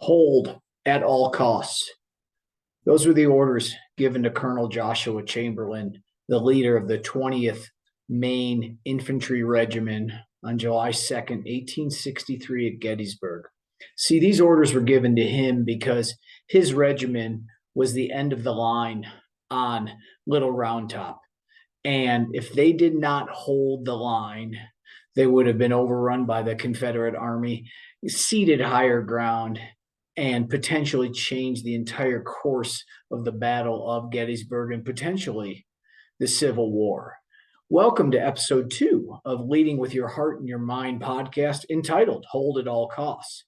Hold at all costs. Those were the orders given to Colonel Joshua Chamberlain, the leader of the 20th Maine Infantry Regiment on July 2nd, 1863 at Gettysburg. See, these orders were given to him because his regiment was the end of the line on Little Round Top. And if they did not hold the line, they would have been overrun by the Confederate Army, ceded higher ground, and potentially change the entire course of the Battle of Gettysburg and potentially the Civil War. Welcome to episode 2 of Leading with Your Heart and Your Mind podcast entitled Hold at All Costs.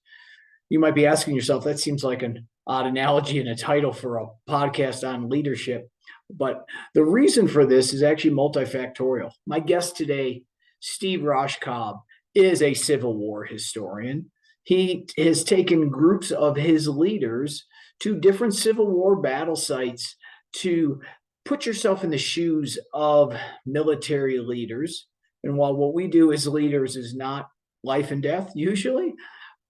You might be asking yourself, that seems like an odd analogy and a title for a podcast on leadership. But the reason for this is actually multifactorial. My guest today, Steve Rauschkolb, is a Civil War historian. He has taken groups of his leaders to different Civil War battle sites to put yourself in the shoes of military leaders. And while what we do as leaders is not life and death, usually,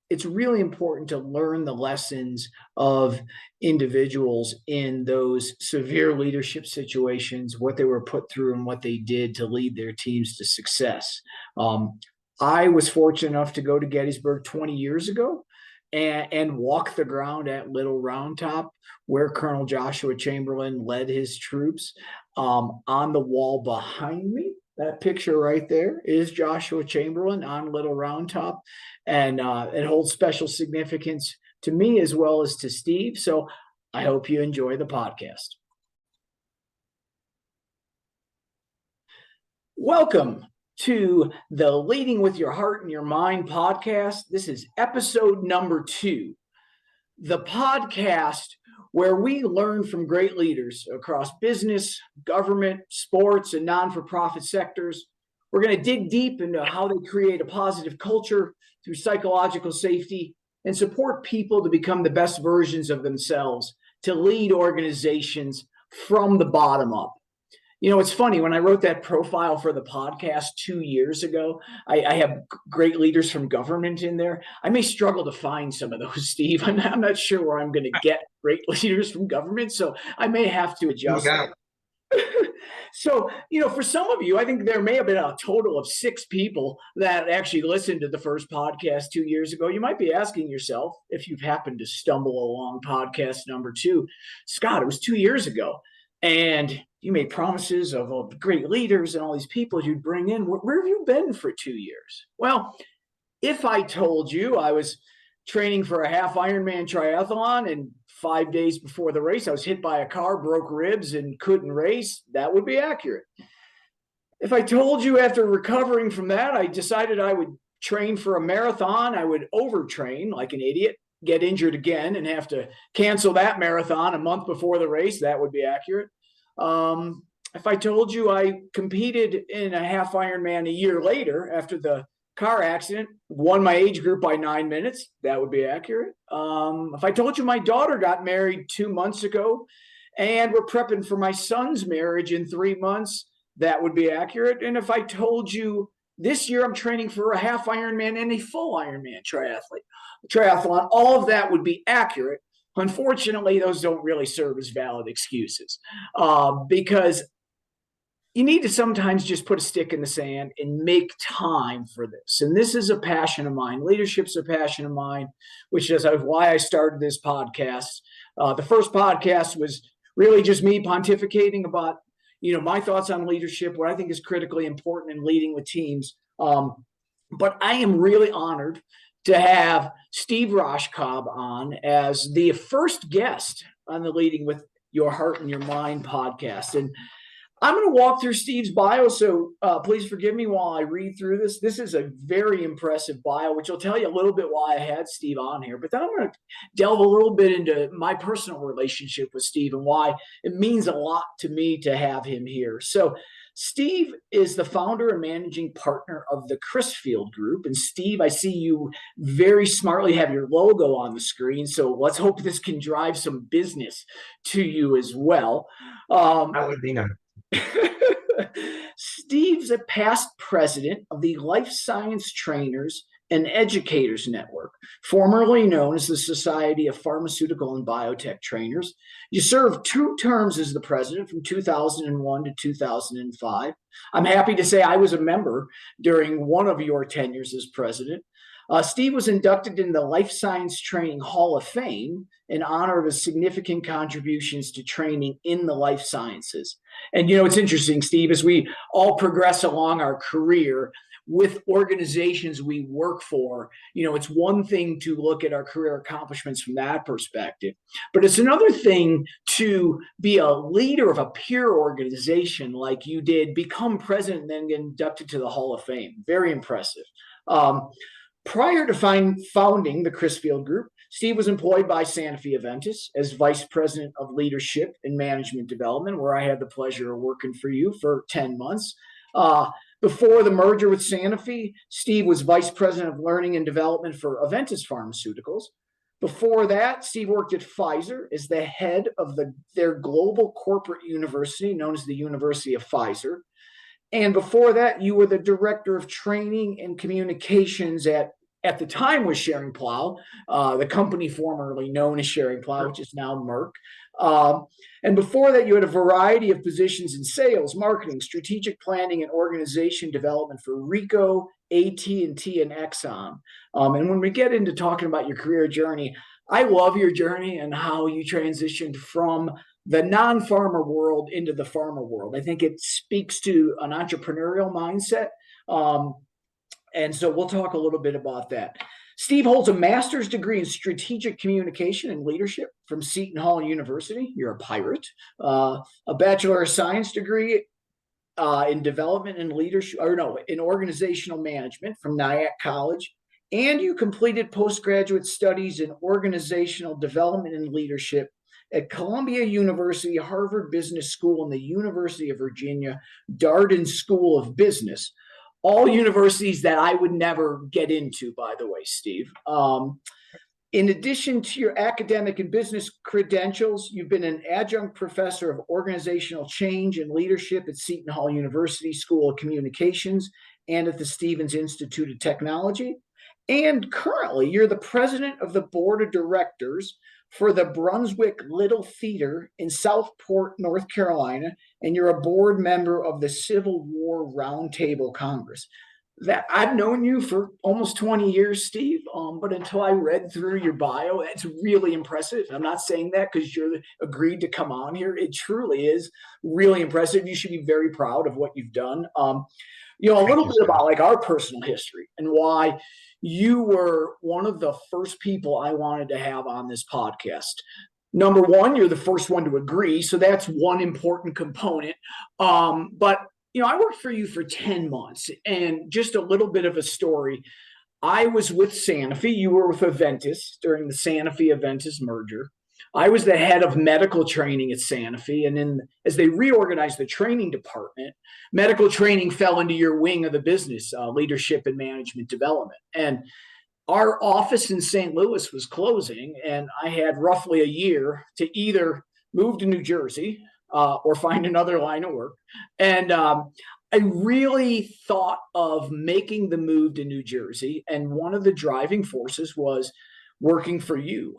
it's really important to learn the lessons of individuals in those severe leadership situations, what they were put through and what they did to lead their teams to success. I was fortunate enough to go to Gettysburg 20 years ago and walk the ground at Little Round Top, where Colonel Joshua Chamberlain led his troops. On the wall behind me, that picture right there is Joshua Chamberlain on Little Round Top, and it holds special significance to me as well as to Steve. So I hope you enjoy the podcast. Welcome to the Leading with Your Heart and Your Mind podcast. This is episode number 2, the podcast where we learn from great leaders across business, government, sports, and non-for-profit sectors. We're going to dig deep into how they create a positive culture through psychological safety and support people to become the best versions of themselves, to lead organizations from the bottom up. You know, it's funny, when I wrote that profile for the podcast 2 years ago, I have great leaders from government in there. I may struggle to find some of those, Steve. I'm not sure where I'm going to get great leaders from government, so I may have to adjust. So, you know, for some of you, I think there may have been a total of 6 people that actually listened to the first podcast 2 years ago. You might be asking yourself, if you've happened to stumble along podcast number 2, Scott, it was 2 years ago. And you made promises of great leaders and all these people you'd bring in. Where have you been for 2 years? Well, if I told you I was training for a half Ironman triathlon and 5 days before the race, I was hit by a car, broke ribs, and couldn't race, that would be accurate. If I told you after recovering from that, I decided I would train for a marathon, I would overtrain like an idiot, get injured again, and have to cancel that marathon a month before the race, that would be accurate. If I told you I competed in a half Ironman a year later after the car accident, won my age group by 9 minutes, that would be accurate. If I told you my daughter got married 2 months ago and we're prepping for my son's marriage in 3 months, that would be accurate. And if I told you this year I'm training for a half Ironman and a full Ironman triathlon, all of that would be accurate. Unfortunately, those don't really serve as valid excuses because you need to sometimes just put a stick in the sand and make time for this. And this is a passion of mine. Leadership's a passion of mine, which is why I started this podcast. The first podcast was really just me pontificating about, you know, my thoughts on leadership, what I think is critically important in leading with teams. But I am really honored to have Steve Rauschkolb on as the first guest on the Leading with Your Heart and Your Mind podcast. And I'm going to walk through Steve's bio, so please forgive me while I read through this. This is a very impressive bio, which will tell you a little bit why I had Steve on here. But then I'm going to delve a little bit into my personal relationship with Steve and why it means a lot to me to have him here. So Steve is the founder and managing partner of the Crisfield Group. And Steve, I see you very smartly have your logo on the screen. So let's hope this can drive some business to you as well. That would be nice. Steve's a past president of the Life Science Trainers and Educators Network, formerly known as the Society of Pharmaceutical and Biotech Trainers. You served 2 terms as the president from 2001 to 2005. I'm happy to say I was a member during one of your tenures as president. Steve was inducted in the Life Science Training Hall of Fame in honor of his significant contributions to training in the life sciences. And, it's interesting, Steve, as we all progress along our career with organizations we work for, it's one thing to look at our career accomplishments from that perspective, but it's another thing to be a leader of a peer organization like you did, become president, and then get inducted to the Hall of Fame. Very impressive. Prior to founding the Crisfield Group, Steve was employed by Sanofi Aventis as Vice President of Leadership and Management Development, where I had the pleasure of working for you for 10 months. Before the merger with Sanofi, Steve was Vice President of Learning and Development for Aventis Pharmaceuticals. Before that, Steve worked at Pfizer as the head of their global corporate university, known as the University of Pfizer. And before that, you were the Director of Training and Communications at the time was Schering-Plough, the company formerly known as Schering-Plough, which is now Merck. And before that, you had a variety of positions in sales, marketing, strategic planning, and organization development for Ricoh, AT&T, and Exxon. And when we get into talking about your career journey, I love your journey and how you transitioned from the non-pharma world into the pharma world. I think it speaks to an entrepreneurial mindset. And so we'll talk a little bit about that. Steve holds a master's degree in strategic communication and leadership from Seton Hall University. You're a pirate. A Bachelor of Science degree in development and leadership, in organizational management from Nyack College. And you completed postgraduate studies in organizational development and leadership at Columbia University, Harvard Business School, and the University of Virginia Darden School of Business. All universities that I would never get into, by the way, Steve. In addition to your academic and business credentials, you've been an adjunct professor of organizational change and leadership at Seton Hall University School of Communications and at the Stevens Institute of Technology. And currently, you're the president of the board of directors for the Brunswick Little Theater in Southport, North Carolina, and you're a board member of the Civil War Roundtable Congress. That I've known you for almost 20 years, Steve, but until I read through your bio, it's really impressive. I'm not saying that because you're agreed to come on here. It truly is really impressive. You should be very proud of what you've done. A little bit about like our personal history and why you were one of the first people I wanted to have on this podcast. Number one, you're the first one to agree. So that's one important component. But I worked for you for 10 months, and just a little bit of a story. I was with Sanofi. You were with Aventis during the Sanofi-Aventis merger. I was the head of medical training at Sanofi. And then as they reorganized the training department, medical training fell into your wing of the business, leadership and management development. And our office in St. Louis was closing, and I had roughly a year to either move to New Jersey or find another line of work. And I really thought of making the move to New Jersey. And one of the driving forces was working for you.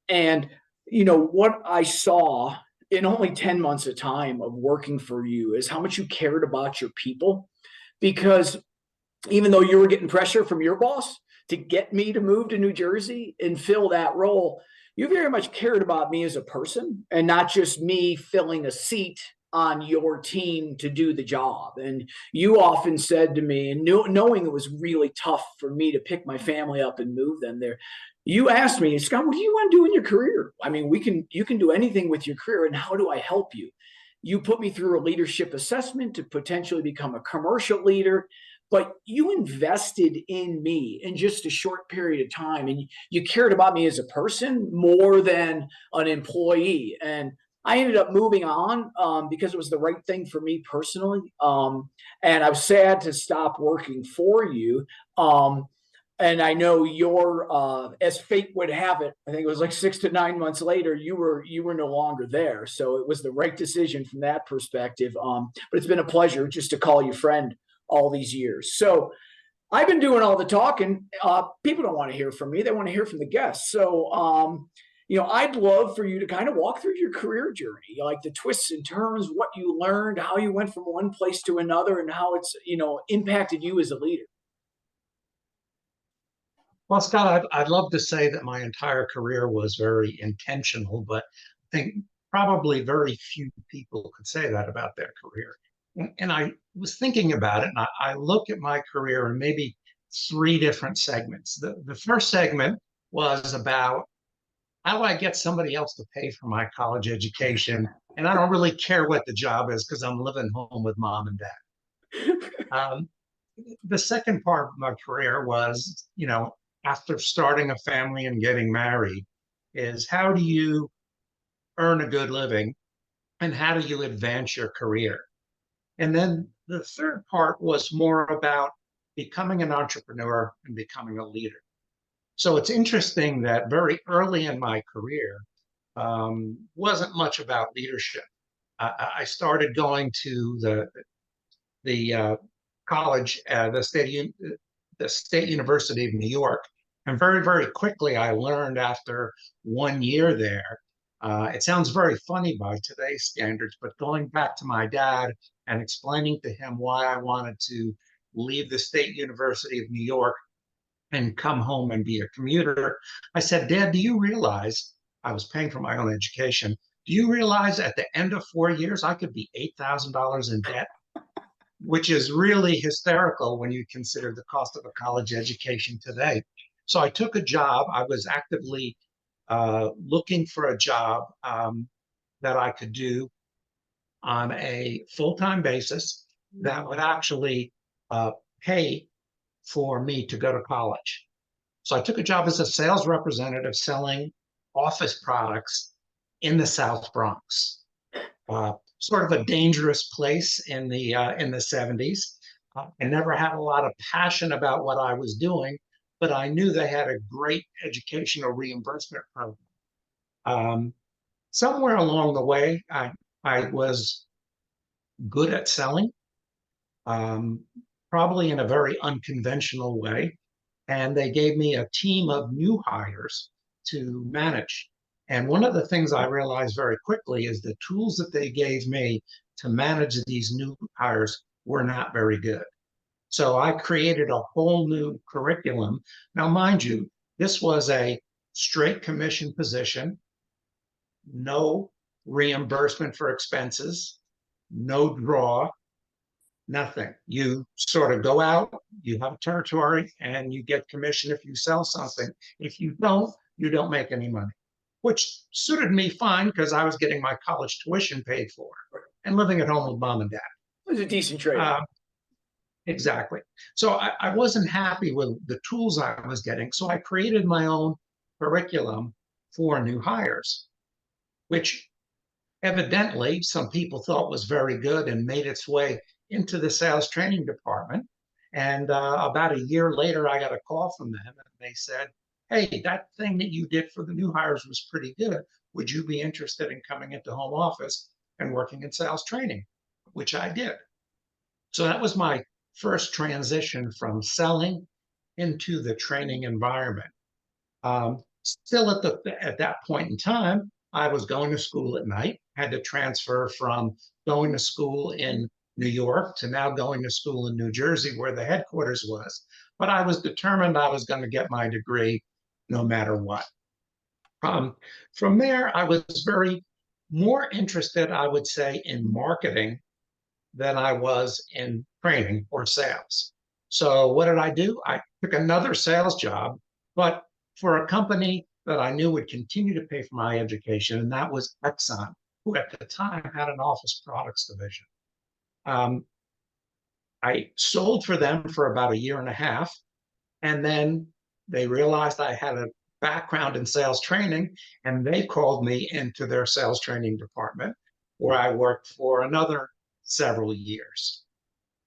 And what I saw in only 10 months of time of working for you is how much you cared about your people. Because even though you were getting pressure from your boss to get me to move to New Jersey and fill that role, you very much cared about me as a person and not just me filling a seat on your team to do the job. And you often said to me, and knowing it was really tough for me to pick my family up and move them there, you asked me, Scott, what do you want to do in your career? I mean, you can do anything with your career, and how do I help you? You put me through a leadership assessment to potentially become a commercial leader, but you invested in me in just a short period of time, and you cared about me as a person more than an employee. And I ended up moving on because it was the right thing for me personally. And I was sad to stop working for you. And I know as fate would have it, I think it was like 6 to 9 months later, you were no longer there. So it was the right decision from that perspective. But it's been a pleasure just to call you friend all these years. So I've been doing all the talking. People don't want to hear from me. They want to hear from the guests. So, I'd love for you to kind of walk through your career journey, like the twists and turns, what you learned, how you went from one place to another, and how it's, impacted you as a leader. Well, Scott, I'd love to say that my entire career was very intentional, but I think probably very few people could say that about their career. And I was thinking about it, and I look at my career in maybe three different segments. The first segment was about how do I get somebody else to pay for my college education? And I don't really care what the job is because I'm living home with mom and dad. Um, the second part of my career was, after starting a family and getting married, is how do you earn a good living and how do you advance your career? And then the third part was more about becoming an entrepreneur and becoming a leader. So it's interesting that very early in my career wasn't much about leadership. I started going to the college, the State University of New York, and very very quickly I learned after 1 year there. It sounds very funny by today's standards, but going back to my dad and explaining to him why I wanted to leave the State University of New York and come home and be a commuter, I said, Dad, do you realize I was paying for my own education? Do you realize at the end of 4 years I could be $8,000 in debt? Which is really hysterical when you consider the cost of a college education today. So I took a job. I was actively looking for a job that I could do on a full-time basis that would actually pay for me to go to college. So I took a job as a sales representative selling office products in the South Bronx. Sort of a dangerous place in the 70s. I never had a lot of passion about what I was doing, but I knew they had a great educational reimbursement program. Somewhere along the way, I was good at selling, um, probably in a very unconventional way. And they gave me a team of new hires to manage. And one of the things I realized very quickly is the tools that they gave me to manage these new hires were not very good. So I created a whole new curriculum. Now, mind you, this was a straight commission position, no reimbursement for expenses, no draw, nothing. You sort of go out, you have a territory, and you get commission if you sell something. If you don't, you don't make any money, which suited me fine because I was getting my college tuition paid for and living at home with mom and dad. It was a decent trade. Exactly. So I wasn't happy with the tools I was getting. So I created my own curriculum for new hires, which evidently some people thought was very good and made its way into the sales training department. And about a year later, I got a call from them and they said, hey, that thing that you did for the new hires was pretty good. Would you be interested in coming into home office and working in sales training? Which I did. So that was my first transition from selling into the training environment. Still at that point in time, I was going to school at night, had to transfer from going to school in New York to now going to school in New Jersey, where the headquarters was. But I was determined I was going to get my degree no matter what. From there, I was very more interested, I would say, in marketing than I was in training or sales. So what did I do? I took another sales job, but for a company that I knew would continue to pay for my education, and that was Exxon, who at the time had an office products division. I sold for them for about a year and a half, and then they realized I had a background in sales training, and they called me into their sales training department, where I worked for another several years.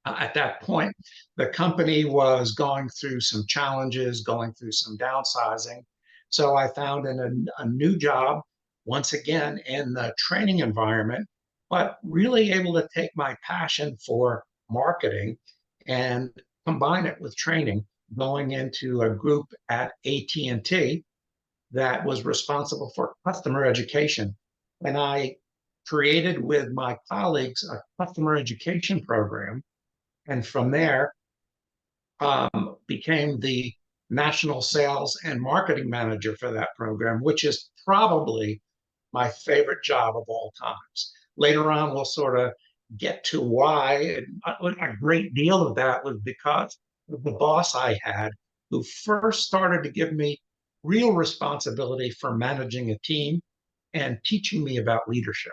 At that point, the company was going through some challenges, going through some downsizing. So I found a new job, once again, in the training environment, but really able to take my passion for marketing and combine it with training, going into a group at AT&T that was responsible for customer education. And I created with my colleagues a customer education program. And from there, became the national sales and marketing manager for that program, which is probably my favorite job of all times. Later on, we'll sort of get to why. And a great deal of that was because of the boss I had, who first started to give me real responsibility for managing a team and teaching me about leadership.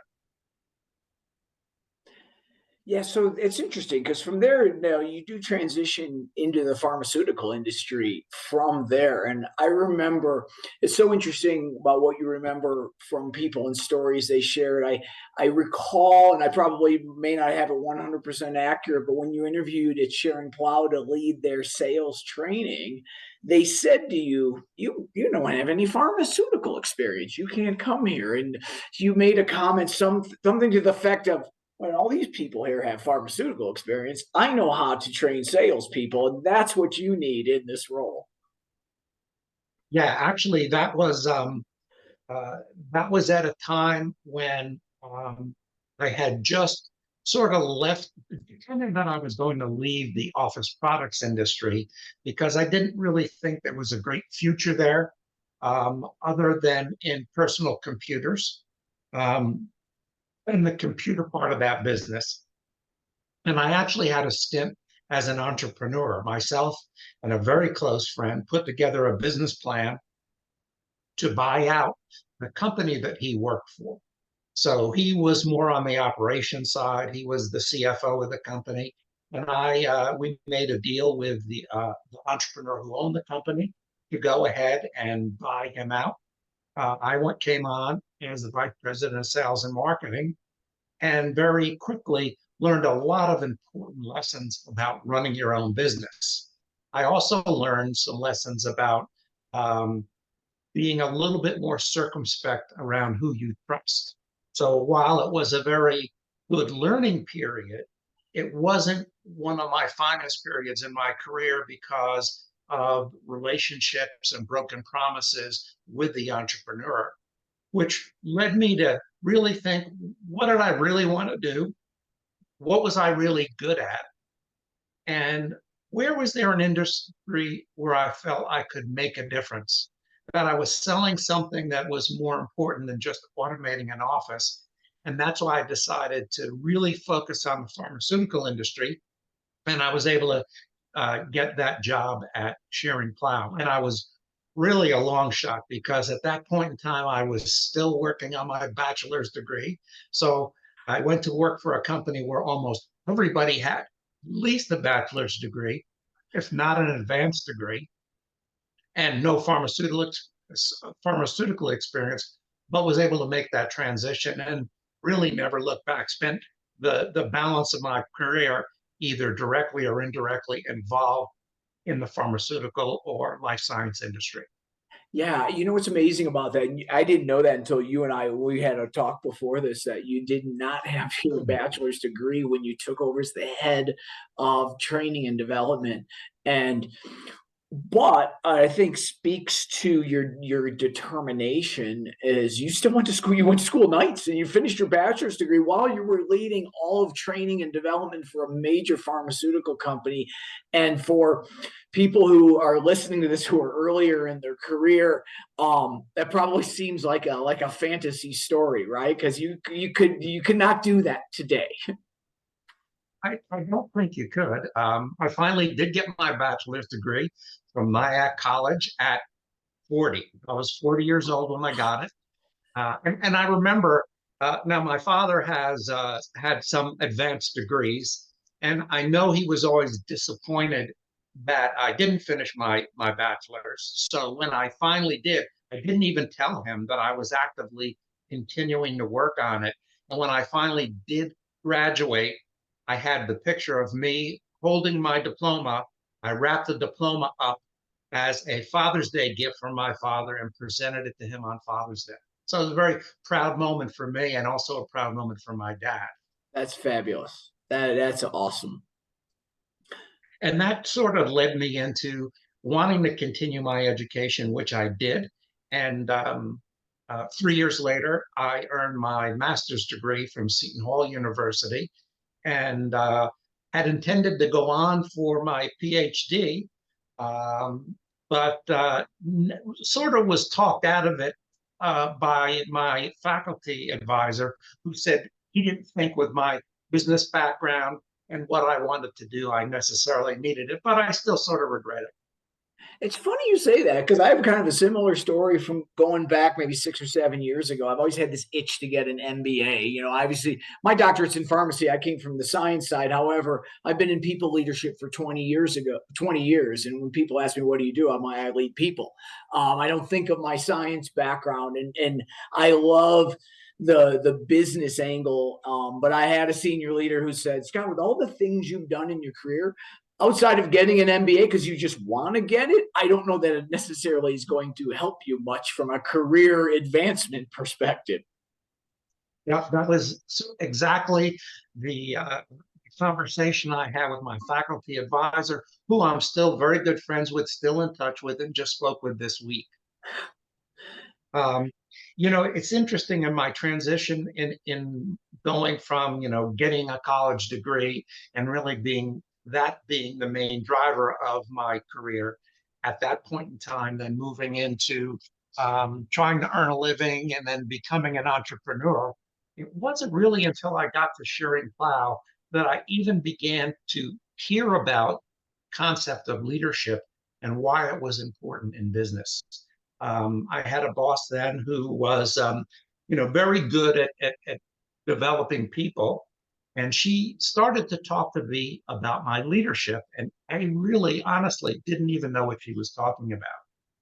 Yeah, so it's interesting because from there now you do transition into the pharmaceutical industry from there. And I remember it's so interesting about what you remember from people and stories they shared. I recall, and I probably may not have it 100% accurate, but when you interviewed at Sharing Plow to lead their sales training, they said to you, you don't have any pharmaceutical experience. You can't come here. And you made a comment, something to the effect of, when all these people here have pharmaceutical experience, I know how to train salespeople, and that's what you need in this role. Yeah, actually, uh, that was at a time when I had just sort of left, determined that I was going to leave the office products industry because I didn't really think there was a great future there, other than in personal computers, um, and the computer part of that business. And I actually had a stint as an entrepreneur myself, and a very close friend put together a business plan to buy out the company that he worked for. So he was more on the operations side. He was the CFO of the company, and we made a deal with the entrepreneur who owned the company to go ahead and buy him out. Came on as the vice president of sales and marketing, and very quickly learned a lot of important lessons about running your own business. I also learned some lessons about um, being a little bit more circumspect around who you trust. So while it was a very good learning period, it wasn't one of my finest periods in my career because of relationships and broken promises with the entrepreneur, which led me to really think, what did I really want to do? What was I really good at? And where was there an industry where I felt I could make a difference? That I was selling something that was more important than just automating an office. And that's why I decided to really focus on the pharmaceutical industry. And I was able to get that job at Shearing Plow. And I was really a long shot because at that point in time, I was still working on my bachelor's degree. So I went to work for a company where almost everybody had at least a bachelor's degree, if not an advanced degree, and no pharmaceutical experience, but was able to make that transition and really never look back. Spent the balance of my career either directly or indirectly involved in the pharmaceutical or life science industry. Yeah, you know what's amazing about that? And I didn't know that until you and I we had a talk before this that you did not have your bachelor's degree when you took over as the head of training and development. And but I think speaks to your determination is you still went to school. You went to school nights and you finished your bachelor's degree while you were leading all of training and development for a major pharmaceutical company. And for people who are listening to this who are earlier in their career, that probably seems like a fantasy story, right? Because you could not do that today. I don't think you could. I finally did get my bachelor's degree from Nyack College at 40. I was 40 years old when I got it. And I remember, now my father has had some advanced degrees, and I know he was always disappointed that I didn't finish my bachelor's. So when I finally did, I didn't even tell him that I was actively continuing to work on it. And when I finally did graduate, I had the picture of me holding my diploma. I wrapped the diploma up as a Father's Day gift from my father and presented it to him on Father's Day. So it was a very proud moment for me and also a proud moment for my dad. That's fabulous. That's awesome. And that sort of led me into wanting to continue my education, which I did. And 3 years later, I earned my master's degree from Seton Hall University and had intended to go on for my PhD, um, but sort of was talked out of it by my faculty advisor, who said he didn't think with my business background and what I wanted to do, I necessarily needed it, but I still sort of regret it. It's funny you say that because I have kind of a similar story from going back maybe 6 or 7 years ago. I've always had this itch to get an MBA. Obviously, my doctorate's in pharmacy. I came from the science side. However, I've been in people leadership for 20 years. And when people ask me, what do you do? I'm like, I lead people. I don't think of my science background. And I love the business angle. But I had a senior leader who said, Scott, with all the things you've done in your career, outside of getting an MBA because you just want to get it, I don't know that it necessarily is going to help you much from a career advancement perspective. Yeah, that was exactly the conversation I had with my faculty advisor, who I'm still very good friends with, still in touch with, and just spoke with this week. Um, it's interesting in my transition in going from, getting a college degree and really being the main driver of my career at that point in time, then moving into trying to earn a living and then becoming an entrepreneur. It wasn't really until I got to Shearing Plow that I even began to hear about concept of leadership and why it was important in business. I had a boss then who was, very good at developing people. And she started to talk to me about my leadership. And I really honestly didn't even know what she was talking about.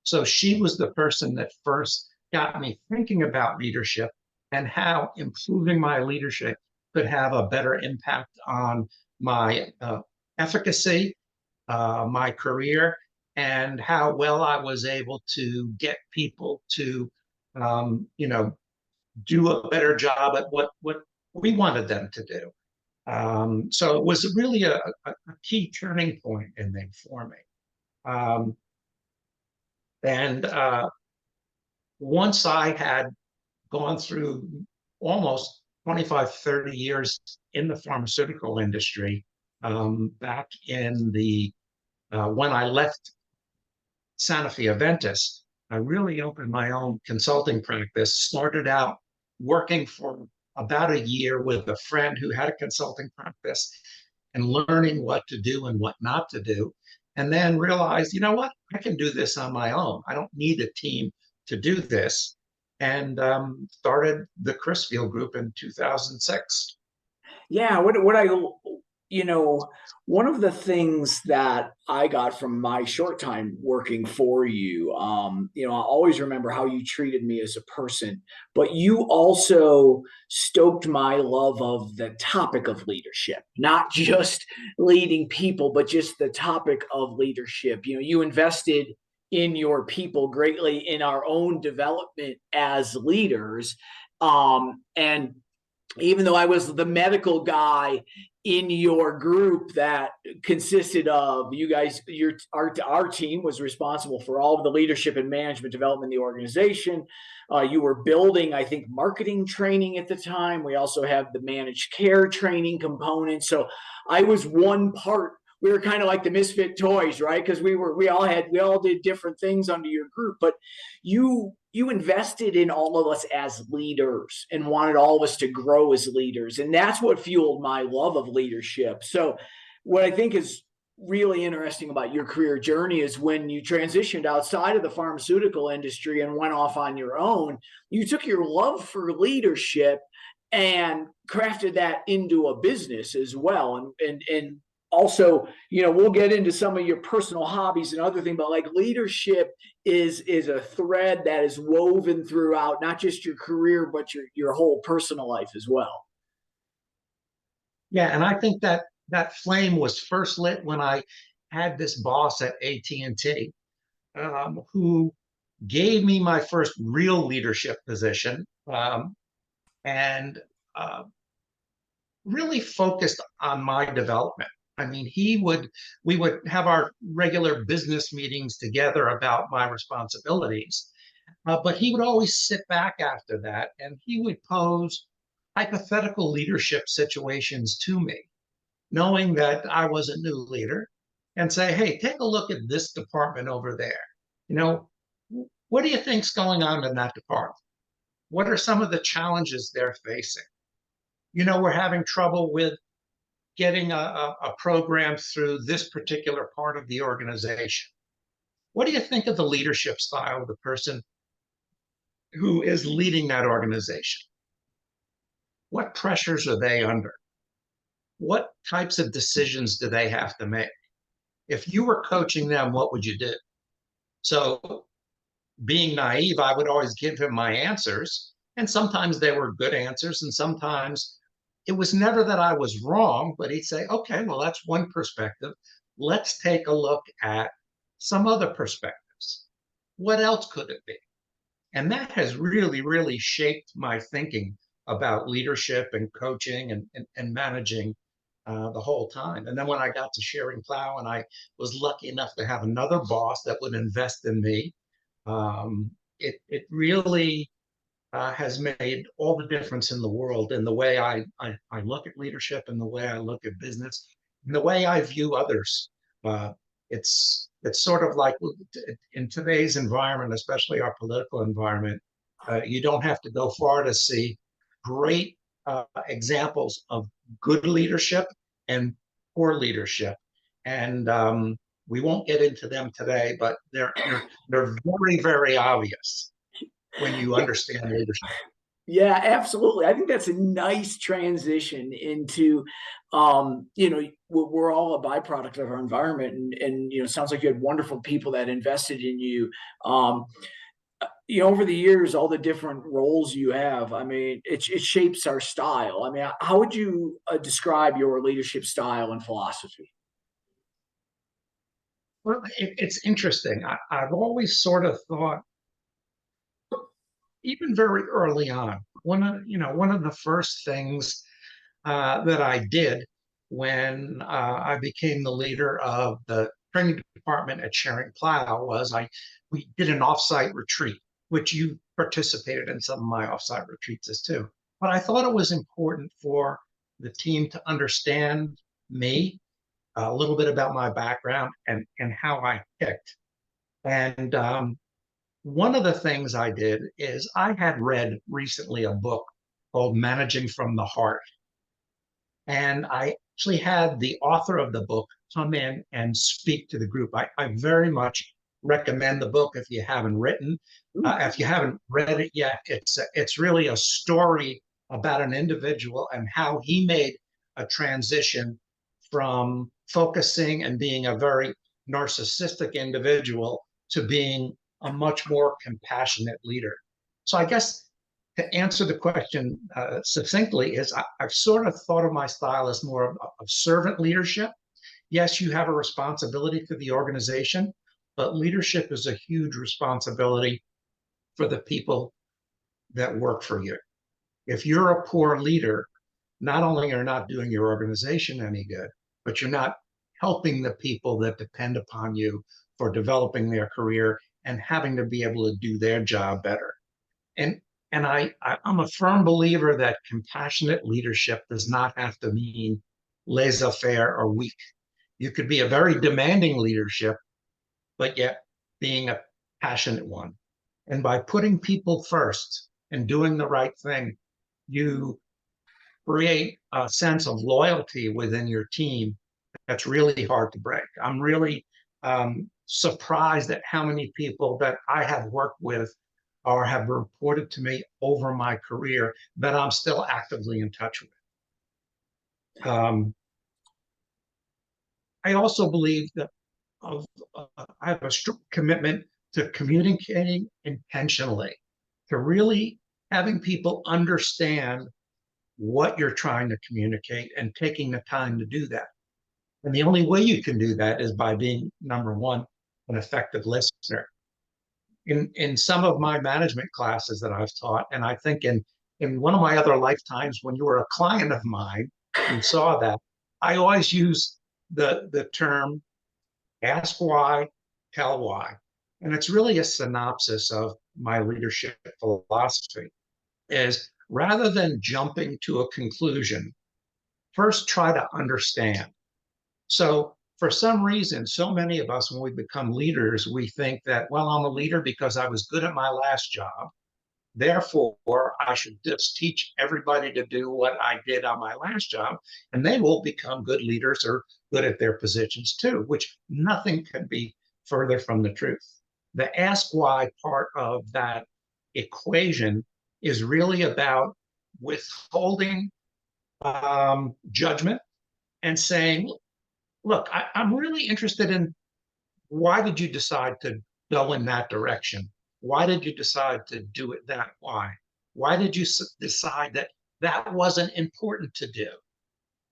So she was the person that first got me thinking about leadership and how improving my leadership could have a better impact on my efficacy, my career, and how well I was able to get people to, do a better job at what we wanted them to do. So it was really a key turning point in there for me. Um, and once I had gone through almost 25, 30 years in the pharmaceutical industry, back in the when I left Sanofi Aventis, I really opened my own consulting practice, started out working for about a year with a friend who had a consulting practice and learning what to do and what not to do. And then realized, you know what, I can do this on my own. I don't need a team to do this. And started the Chrisfield Group in 2006. Yeah, you know, one of the things that I got from my short time working for you, I always remember how you treated me as a person, but you also stoked my love of the topic of leadership, not just leading people, but just the topic of leadership. You invested in your people greatly in our own development as leaders. And even though I was the medical guy in your group that consisted of you guys, our team was responsible for all of the leadership and management development in the organization. You were building, I think, marketing training at the time. We also have the managed care training component. So I was one part. We were kind of like the misfit toys, right? Because we all did different things under your group, but you invested in all of us as leaders and wanted all of us to grow as leaders. And that's what fueled my love of leadership. So what I think is really interesting about your career journey is when you transitioned outside of the pharmaceutical industry and went off on your own, you took your love for leadership and crafted that into a business as well. And also, we'll get into some of your personal hobbies and other things, but like leadership is a thread that is woven throughout not just your career, but your whole personal life as well. Yeah, and I think that flame was first lit when I had this boss at AT&T, who gave me my first real leadership position, and really focused on my development. I mean, we would have our regular business meetings together about my responsibilities. But he would always sit back after that and he would pose hypothetical leadership situations to me, knowing that I was a new leader, and say, hey, take a look at this department over there. You know, what do you think's going on in that department? What are some of the challenges they're facing? We're having trouble with getting a program through this particular part of the organization. What do you think of the leadership style of the person who is leading that organization? What pressures are they under? What types of decisions do they have to make? If you were coaching them, what would you do? So, being naive, I would always give him my answers. And sometimes they were good answers. And sometimes it was never that I was wrong, but he'd say, okay, well, that's one perspective. Let's take a look at some other perspectives. What else could it be? And that has really, really shaped my thinking about leadership and coaching and managing the whole time. And then when I got to Sharing Plow and I was lucky enough to have another boss that would invest in me, it really has made all the difference in the world in the way I look at leadership and the way I look at business and the way I view others. Uh, it's sort of like in today's environment, especially our political environment, you don't have to go far to see great examples of good leadership and poor leadership. And we won't get into them today, but they're very, very obvious when you understand leadership. Yeah, absolutely. I think that's a nice transition into, we're all a byproduct of our environment, and it sounds like you had wonderful people that invested in you. Um, Over the years, all the different roles you have, I mean, it shapes our style. I mean, how would you describe your leadership style and philosophy? Well, it's interesting. I've always sort of thought, even very early on, one of the first things that I did when I became the leader of the training department at Sharing Plow was we did an offsite retreat, which you participated in some of my offsite retreats as too. But I thought it was important for the team to understand me, a little bit about my background and how I picked. And one of the things I did is I had read recently a book called Managing from the Heart. And I actually had the author of the book come in and speak to the group. I very much recommend the book if you haven't written. If you haven't read it yet, it's really a story about an individual and how he made a transition from focusing and being a very narcissistic individual to being a much more compassionate leader. So I guess to answer the question succinctly is I've sort of thought of my style as more of servant leadership. Yes, you have a responsibility for the organization, but leadership is a huge responsibility for the people that work for you. If you're a poor leader, not only are you not doing your organization any good, but you're not helping the people that depend upon you for developing their career and having to be able to do their job better. And I'm a firm believer that compassionate leadership does not have to mean laissez-faire or weak. You could be a very demanding leadership, but yet being a passionate one. And by putting people first and doing the right thing, you create a sense of loyalty within your team that's really hard to break. I'm really surprised at how many people that I have worked with or have reported to me over my career that I'm still actively in touch with. I also believe that I have a strict commitment to communicating intentionally, to really having people understand what you're trying to communicate and taking the time to do that. And the only way you can do that is by being, number one, an effective listener. In some of my management classes that I've taught, and I think in one of my other lifetimes when you were a client of mine, you saw that I always use the term ask why, tell why. And it's really a synopsis of my leadership philosophy is rather than jumping to a conclusion, first try to understand. So for some reason, so many of us, when we become leaders, we think that, well, I'm a leader because I was good at my last job. Therefore, I should just teach everybody to do what I did on my last job, and they will become good leaders or good at their positions too, which nothing can be further from the truth. The ask why part of that equation is really about withholding judgment and saying, look, I'm really interested in why did you decide to go in that direction? Why did you decide to do it that way? Why did you decide that that wasn't important to do?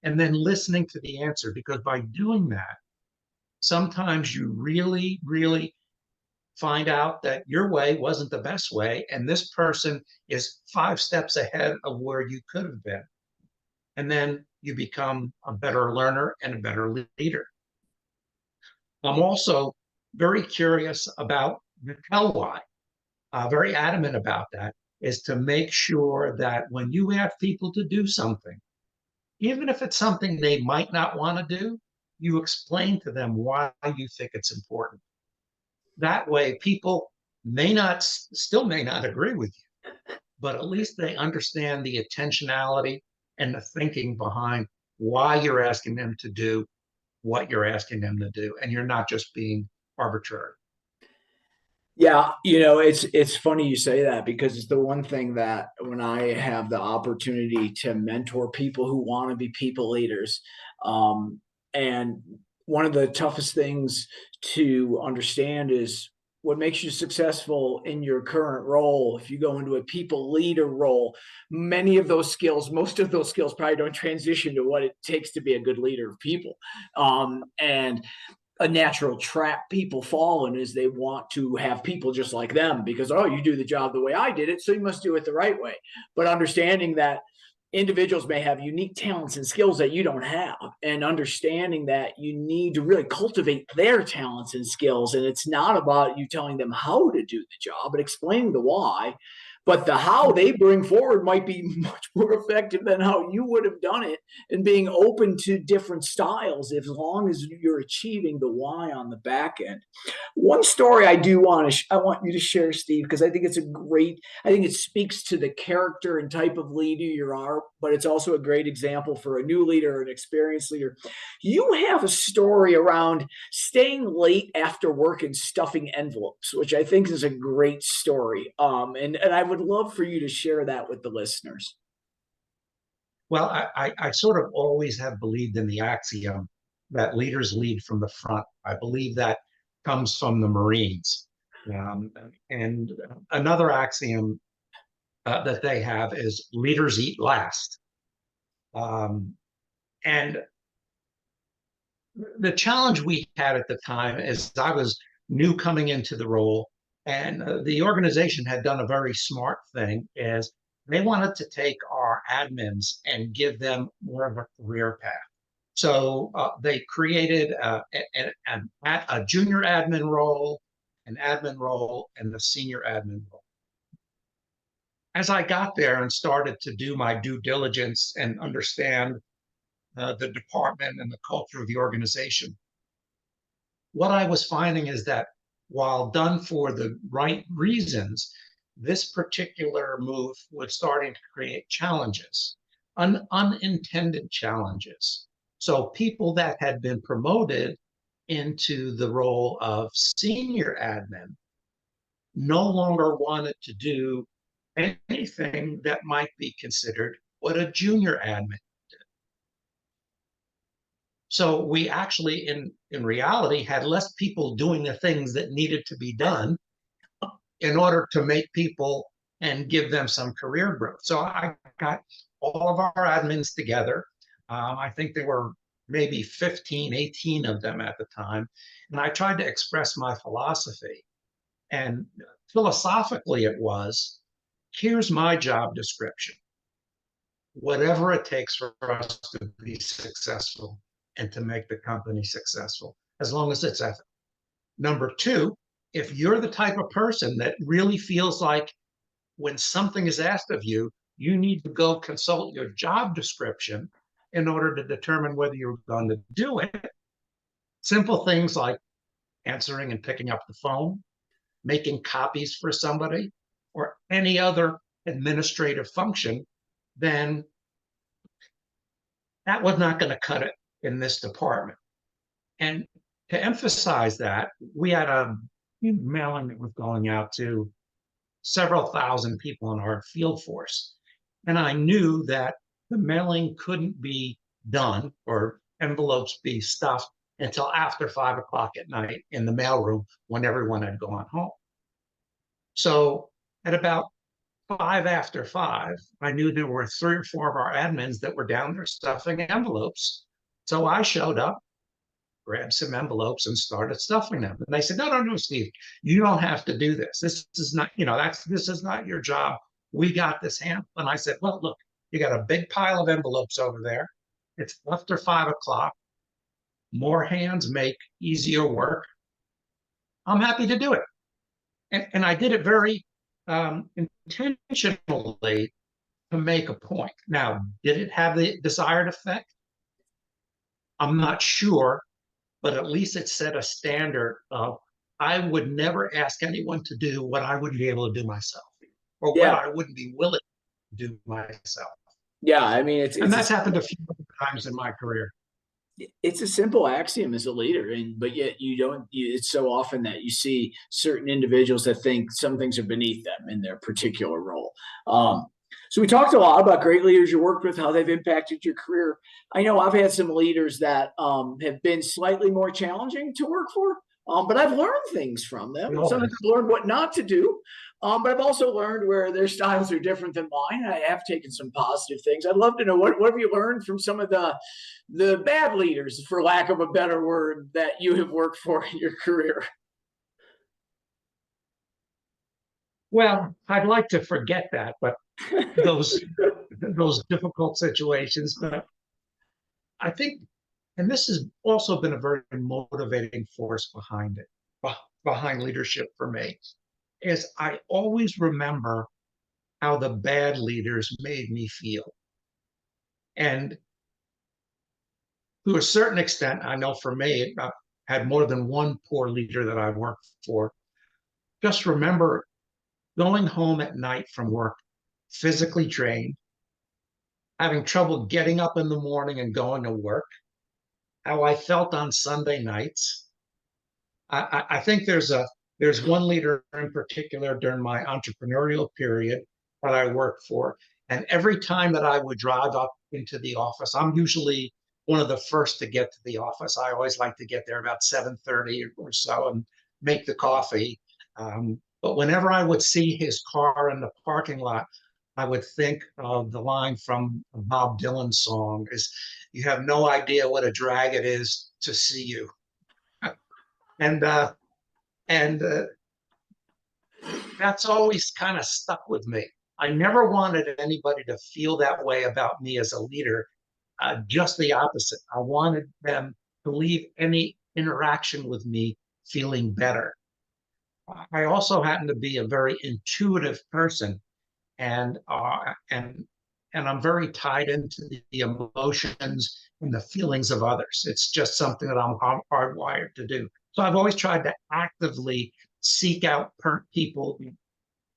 And then listening to the answer, because by doing that, sometimes you really, really find out that your way wasn't the best way. And this person is 5 steps ahead of where you could have been. And then you become a better learner and a better leader. I'm also very curious about the tell why, very adamant about that, is to make sure that when you ask people to do something, even if it's something they might not want to do, you explain to them why you think it's important. That way, people still may not agree with you, but at least they understand the intentionality and the thinking behind why you're asking them to do what you're asking them to do, and you're not just being arbitrary. Yeah, it's funny you say that because it's the one thing that when I have the opportunity to mentor people who want to be people leaders, and one of the toughest things to understand is what makes you successful in your current role. If you go into a people leader role, many of those skills, most of those skills probably don't transition to what it takes to be a good leader of people. And a natural trap people fall in is they want to have people just like them because, oh, you do the job the way I did it, so you must do it the right way. But understanding that individuals may have unique talents and skills that you don't have, and understanding that you need to really cultivate their talents and skills. And it's not about you telling them how to do the job, but explaining the why. But the how they bring forward might be much more effective than how you would have done it, and being open to different styles as long as you're achieving the why on the back end. One story I want you to share, Steve, because I think it speaks to the character and type of leader you are, but it's also a great example for a new leader, an experienced leader. You have a story around staying late after work and stuffing envelopes, which I think is a great story. And I would love for you to share that with the listeners. Well, I sort of always have believed in the axiom that leaders lead from the front. I believe that comes from the Marines. Um, and another axiom that they have is leaders eat last. Um, and the challenge we had at the time is I was new coming into the role, and the organization had done a very smart thing is they wanted to take our admins and give them more of a career path. So they created a junior admin role, an admin role, and the senior admin role. As I got there and started to do my due diligence and understand the department and the culture of the organization, what I was finding is that while done for the right reasons, this particular move was starting to create challenges, unintended challenges. So people that had been promoted into the role of senior admin no longer wanted to do anything that might be considered what a junior admin. So we actually, in reality, had less people doing the things that needed to be done in order to make people and give them some career growth. So I got all of our admins together. I think there were maybe 15, 18 of them at the time. And I tried to express my philosophy. And philosophically, it was here's my job description. Whatever it takes for us to be successful, and to make the company successful, as long as it's ethical. Number two, if you're the type of person that really feels like when something is asked of you, you need to go consult your job description in order to determine whether you're going to do it. Simple things like answering and picking up the phone, making copies for somebody, or any other administrative function, then that was not going to cut it in this department. And to emphasize that, we had a mailing that was going out to several thousand people in our field force. And I knew that the mailing couldn't be done or envelopes be stuffed until after 5 o'clock at night in the mailroom when everyone had gone home. So at about 5 after 5, I knew there were 3 or 4 of our admins that were down there stuffing envelopes. So I showed up, grabbed some envelopes and started stuffing them. And they said, no, no, no, Steve, you don't have to do this. This is not, this is not your job. We got this handled. And I said, well, look, you got a big pile of envelopes over there. It's after 5 o'clock. More hands make easier work. I'm happy to do it. And I did it very intentionally to make a point. Now, did it have the desired effect? I'm not sure, but at least it set a standard of I would never ask anyone to do what I wouldn't be able to do myself, or what I wouldn't be willing to do myself. Yeah, I mean, and that's happened a few times in my career. It's a simple axiom as a leader, but yet it's so often that you see certain individuals that think some things are beneath them in their particular role. So we talked a lot about great leaders you worked with, how they've impacted your career. I know I've had some leaders that have been slightly more challenging to work for, but I've learned things from them. Sometimes I've learned what not to do, but I've also learned where their styles are different than mine. I have taken some positive things. I'd love to know what have you learned from some of the bad leaders, for lack of a better word, that you have worked for in your career. Well, I'd like to forget that, but those difficult situations. But I think, and this has also been a very motivating force behind leadership for me, is I always remember how the bad leaders made me feel. And to a certain extent, I know for me, I've had more than one poor leader that I worked for. Just remember going home at night from work, physically drained, having trouble getting up in the morning and going to work, how I felt on Sunday nights. I think there's one leader in particular during my entrepreneurial period that I worked for. And every time that I would drive up into the office, I'm usually one of the first to get to the office. I always like to get there about 7:30 or so and make the coffee. But whenever I would see his car in the parking lot, I would think of the line from a Bob Dylan song, is you have no idea what a drag it is to see you. and that's always kind of stuck with me. I never wanted anybody to feel that way about me as a leader. Just the opposite. I wanted them to leave any interaction with me feeling better. I also happen to be a very intuitive person, and I'm very tied into the emotions and the feelings of others. It's just something that I'm hardwired to do. So I've always tried to actively seek out people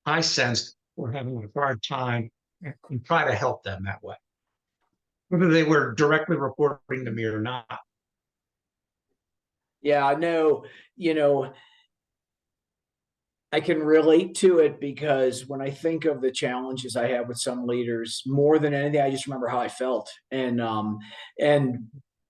I sensed were having a hard time and try to help them that way, whether they were directly reporting to me or not. Yeah, I know, I can relate to it, because when I think of the challenges I have with some leaders, more than anything, I just remember how I felt. And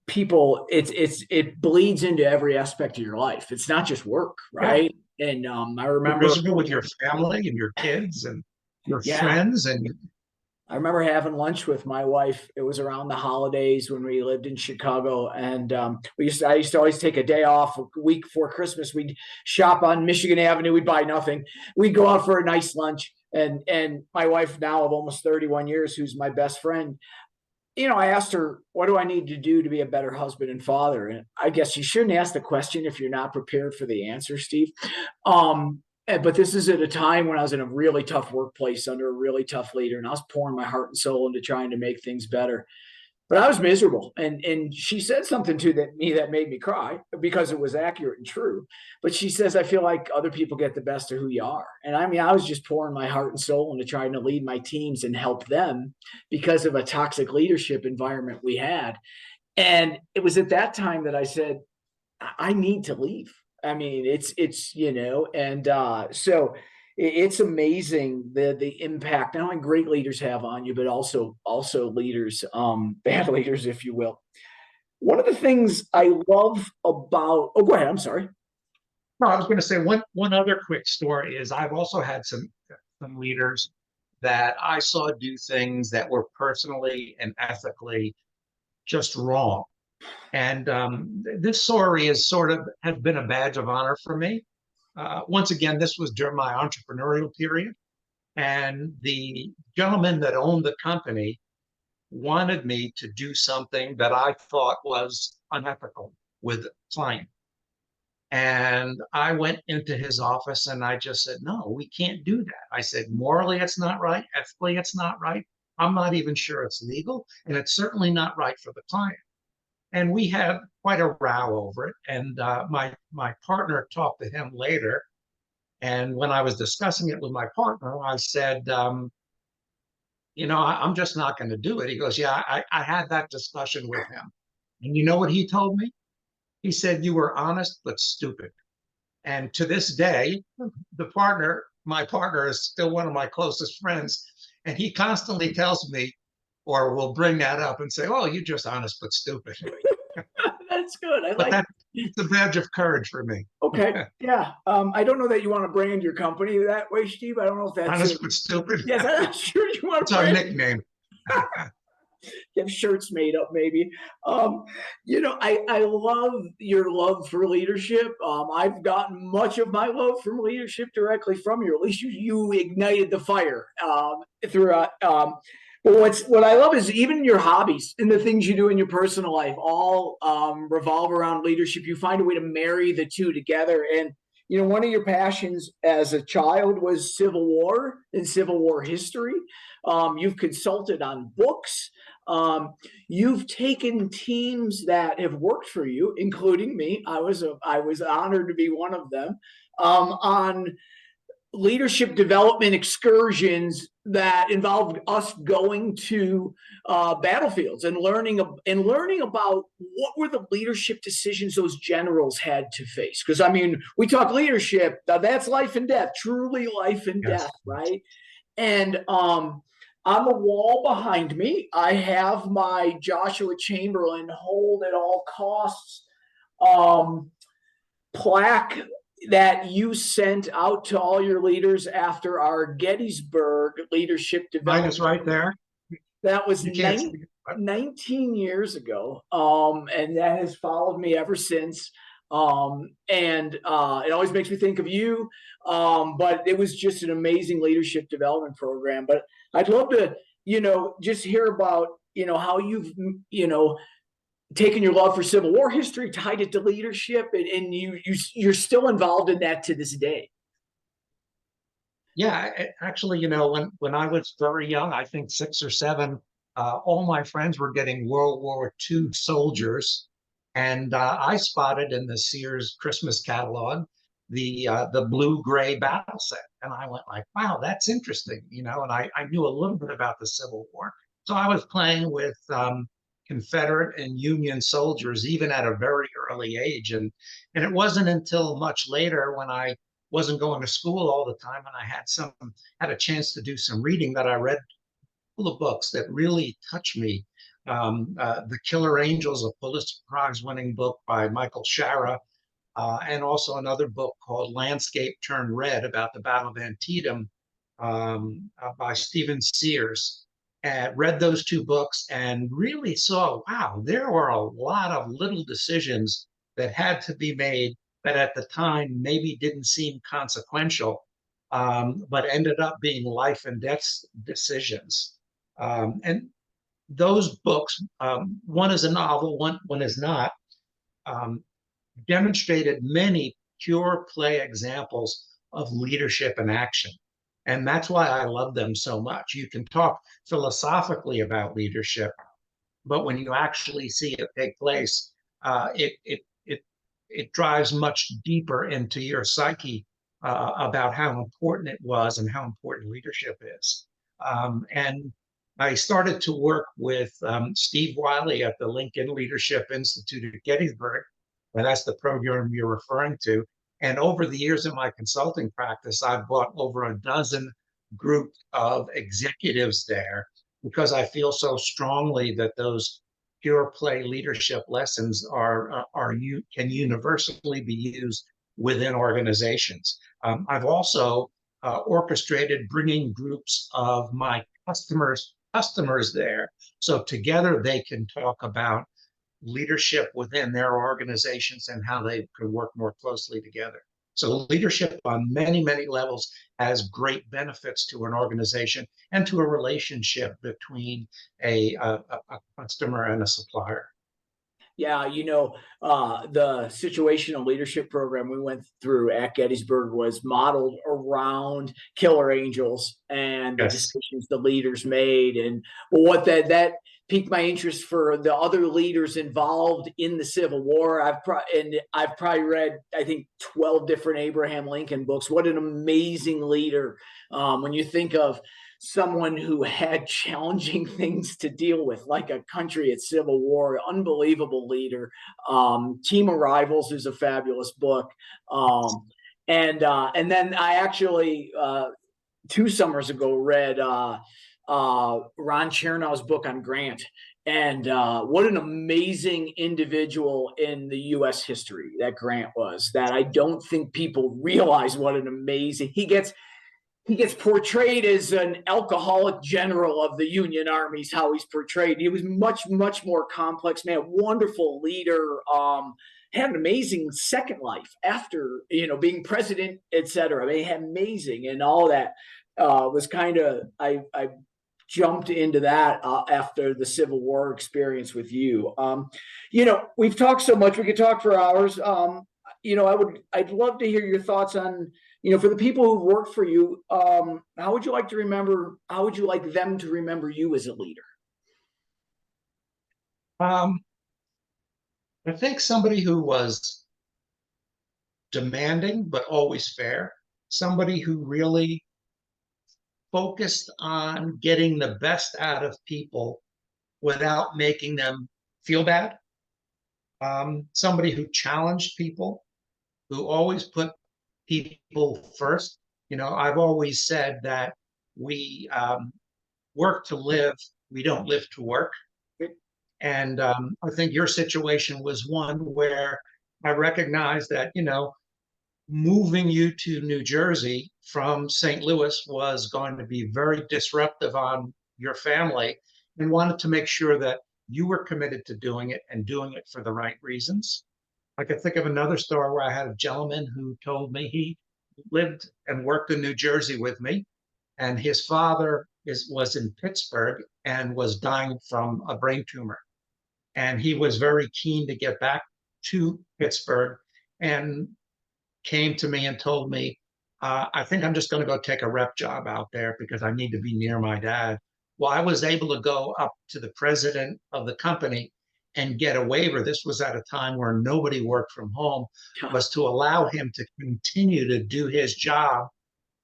people, it bleeds into every aspect of your life. It's not just work, right? Yeah. And I remember with your family and your kids and your friends. And I remember having lunch with my wife. It was around the holidays when we lived in Chicago, and I used to always take a day off a week before Christmas. We'd shop on Michigan Avenue. We'd buy nothing. We'd go out for a nice lunch, and my wife, now of almost 31 years, who's my best friend, I asked her, what do I need to do to be a better husband and father? And I guess you shouldn't ask the question if you're not prepared for the answer, Steve. But this is at a time when I was in a really tough workplace under a really tough leader, and I was pouring my heart and soul into trying to make things better. But I was miserable, and she said something to me that made me cry because it was accurate and true. But she says, "I feel like other people get the best of who you are," and I mean, I was just pouring my heart and soul into trying to lead my teams and help them because of a toxic leadership environment we had. And it was at that time that I said, I need to leave. I mean, and so it's amazing the impact not only great leaders have on you, but also leaders, bad leaders, if you will. One of the things I love about go ahead. I'm sorry. No, I was going to say one other quick story is I've also had some leaders that I saw do things that were personally and ethically just wrong. And this story is sort of has been a badge of honor for me. Once again, this was during my entrepreneurial period, and the gentleman that owned the company wanted me to do something that I thought was unethical with a client. And I went into his office and I just said, no, we can't do that. I said, morally, it's not right. Ethically, it's not right. I'm not even sure it's legal. And it's certainly not right for the client. And we had quite a row over it. And my partner talked to him later. And when I was discussing it with my partner, I said, I'm just not going to do it. He goes, yeah, I had that discussion with him. And you know what he told me? He said, you were honest, but stupid. And to this day, my partner is still one of my closest friends. And he constantly tells me, or will bring that up and say, oh, you're just honest, but stupid. That's good. I But like. it's a badge of courage for me. Okay, yeah. I don't know that you want to brand your company that way, Steve. I don't know if that's Honest, but stupid. yes. I'm not sure you want It's to our brand. nickname. Get shirts made up, maybe. I love your love for leadership. I've gotten much of my love from leadership directly from you. At least you ignited the fire throughout. But what I love is even your hobbies and the things you do in your personal life all revolve around leadership. You find a way to marry the two together. And one of your passions as a child was Civil War and Civil War history. You've consulted on books. You've taken teams that have worked for you, including me. I was honored to be one of them on leadership development excursions that involved us going to battlefields and learning about what were the leadership decisions those generals had to face. Because I mean, we talk leadership, that's life and death, truly life and Yes. death, right? And on the wall behind me, I have my Joshua Chamberlain hold at all costs um, plaque that you sent out to all your leaders after our Gettysburg leadership Mine development. is right there. That was You can't see it. 19 years ago, and that has followed me ever since. And it always makes me think of you. But it was just an amazing leadership development program. But I'd love to, just hear about, how you've, taken your love for Civil War history, tied it to leadership, and you're still involved in that to this day. Yeah, actually, when I was very young, I think 6 or 7, all my friends were getting World War II soldiers, and I spotted in the Sears Christmas catalog the blue-gray battle set, and I went like, wow, that's interesting, And I knew a little bit about the Civil War, so I was playing with Confederate and Union soldiers even at a very early age, and it wasn't until much later when I wasn't going to school all the time and I had a chance to do some reading that I read full of books that really touched me. The Killer Angels, a Pulitzer Prize winning book by Michael Shara, and also another book called Landscape Turned Red about the Battle of Antietam by Stephen Sears. Read those 2 books and really saw, wow, there were a lot of little decisions that had to be made that at the time maybe didn't seem consequential, but ended up being life and death decisions. And those books, one is a novel, one is not, um, demonstrated many pure play examples of leadership in action. And that's why I love them so much. You can talk philosophically about leadership, but when you actually see it take place, it drives much deeper into your psyche about how important it was and how important leadership is. And I started to work with Steve Wiley at the Lincoln Leadership Institute at Gettysburg, and that's the program you're referring to. And over the years in my consulting practice, I've brought over a dozen groups of executives there because I feel so strongly that those pure play leadership lessons can universally be used within organizations. I've also orchestrated bringing groups of my customers there, so together they can talk about leadership within their organizations and how they could work more closely together. So leadership on many, many levels has great benefits to an organization and to a relationship between a customer and a supplier. Yeah, the situational leadership program we went through at Gettysburg was modeled around Killer Angels and the Yes. decisions the leaders made, and what that piqued my interest for the other leaders involved in the Civil War. I've probably read, I think, 12 different Abraham Lincoln books. What an amazing leader! When you think of someone who had challenging things to deal with, like a country at civil war, unbelievable leader. Team of Rivals is a fabulous book. And then I actually 2 summers ago read Ron Chernow's book on Grant. And what an amazing individual in the U.S. history that Grant was. That I don't think people realize what an amazing he gets portrayed as an alcoholic general of the Union armies, how he's portrayed. He was much more complex man, wonderful leader, had an amazing second life after, being president, etc. I mean, amazing. And all that was kind of, I jumped into that after the Civil War experience with you. We've talked so much, we could talk for hours. I'd love to hear your thoughts on, for the people who work for you, how would you like them to remember you as a leader? Um, I think somebody who was demanding but always fair, somebody who really focused on getting the best out of people without making them feel bad, somebody who challenged people, who always put people first. I've always said that we work to live, we don't live to work. And I think your situation was one where I recognized that, moving you to New Jersey from St. Louis was going to be very disruptive on your family, and wanted to make sure that you were committed to doing it and doing it for the right reasons. I could think of another story where I had a gentleman who told me he lived and worked in New Jersey with me, and his father was in Pittsburgh and was dying from a brain tumor. And he was very keen to get back to Pittsburgh and came to me and told me, I think I'm just going to go take a rep job out there because I need to be near my dad. Well, I was able to go up to the president of the company and get a waiver. This was at a time where nobody worked from home, was to allow him to continue to do his job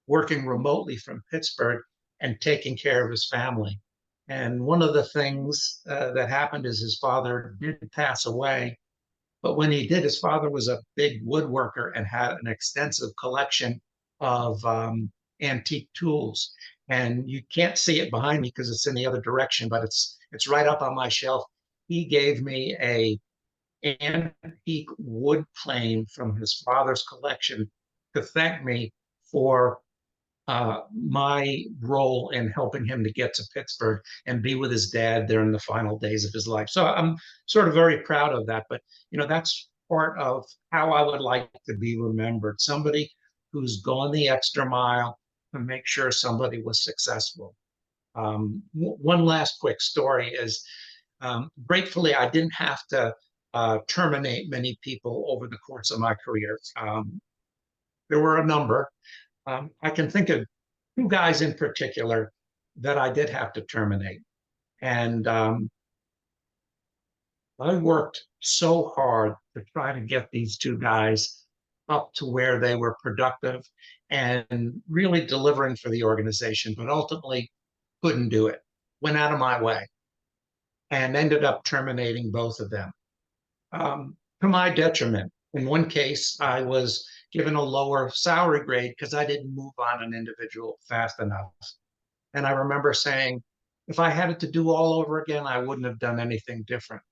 working remotely from Pittsburgh and taking care of his family. And one of the things that happened is his father did pass away. But when he did, his father was a big woodworker and had an extensive collection of antique tools. And you can't see it behind me because it's in the other direction, but it's right up on my shelf. He gave me a antique wood plane from his father's collection to thank me for my role in helping him to get to Pittsburgh and be with his dad there in the final days of his life. So I'm sort of very proud of that. But, that's part of how I would like to be remembered. Somebody who's gone the extra mile to make sure somebody was successful. One last quick story is, gratefully, I didn't have to terminate many people over the course of my career. There were a number. I can think of two guys in particular that I did have to terminate. And I worked so hard to try to get these two guys up to where they were productive and really delivering for the organization, but ultimately couldn't do it. Went out of my way and ended up terminating both of them, to my detriment. In one case, I was given a lower salary grade because I didn't move on an individual fast enough. And I remember saying, if I had it to do all over again, I wouldn't have done anything different.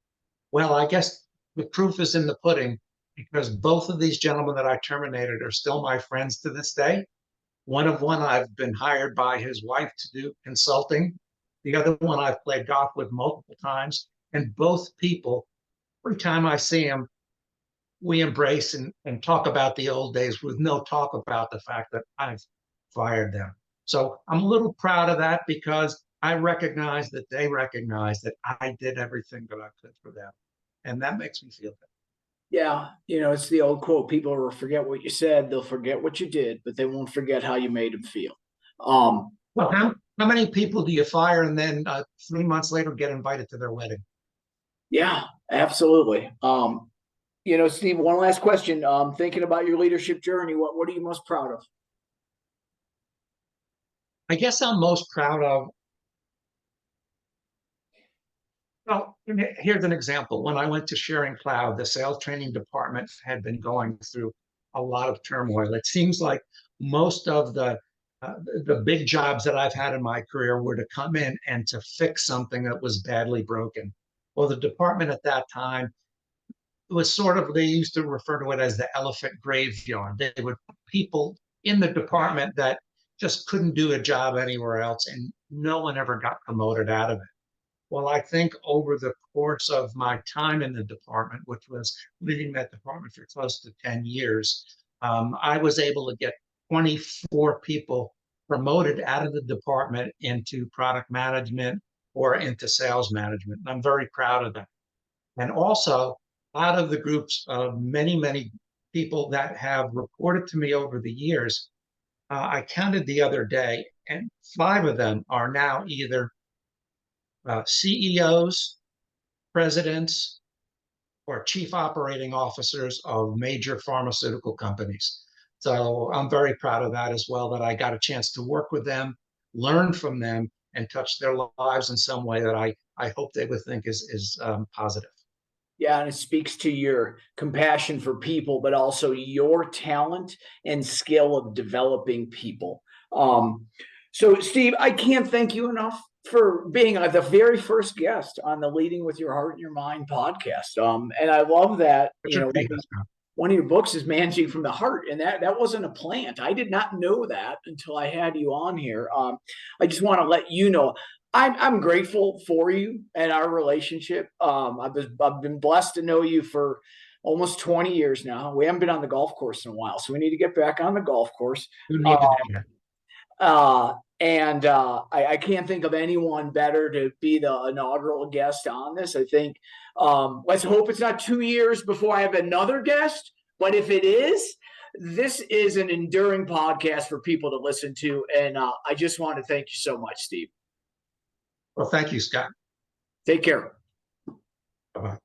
Well, I guess the proof is in the pudding, because both of these gentlemen that I terminated are still my friends to this day. One I've been hired by his wife to do consulting. The other one I've played golf with multiple times. And both people, every time I see them, we embrace and talk about the old days with no talk about the fact that I've fired them. So I'm a little proud of that, because I recognize that they recognize that I did everything that I could for them. And that makes me feel good. Yeah, it's the old quote: people will forget what you said, they'll forget what you did, but they won't forget how you made them feel. Well, how many people do you fire and then 3 months later get invited to their wedding? Yeah, absolutely. Steve, one last question. Thinking about your leadership journey, what are you most proud of? I guess I'm most proud of, well, here's an example. When I went to Sharing Cloud, the sales training department had been going through a lot of turmoil. It seems like most of the big jobs that I've had in my career were to come in and to fix something that was badly broken. Well, the department at that time, it was sort of, they used to refer to it as the elephant graveyard. They were people in the department that just couldn't do a job anywhere else, and no one ever got promoted out of it. Well, I think over the course of my time in the department, which was leading that department for close to 10 years, I was able to get 24 people promoted out of the department into product management or into sales management. And I'm very proud of that. And also, out of the groups of many, many people that have reported to me over the years, I counted the other day, and 5 of them are now either CEOs, presidents, or chief operating officers of major pharmaceutical companies. So I'm very proud of that as well, that I got a chance to work with them, learn from them, and touch their lives in some way that I hope they would think is positive. Yeah, and it speaks to your compassion for people, but also your talent and skill of developing people. So, Steve, I can't thank you enough for being the very first guest on the Leading with Your Heart and Your Mind podcast. And I love that, one of your books is Managing from the Heart, and that wasn't a plant. I did not know that until I had you on here. I just want to let you know I'm grateful for you and our relationship. I've been blessed to know you for almost 20 years now. We haven't been on the golf course in a while, so we need to get back on the golf course. You need to do that. I can't think of anyone better to be the inaugural guest on this. I think let's hope it's not 2 years before I have another guest, but if it is, this is an enduring podcast for people to listen to. And I just want to thank you so much, Steve. Well, thank you, Scott. Take care. Bye-bye.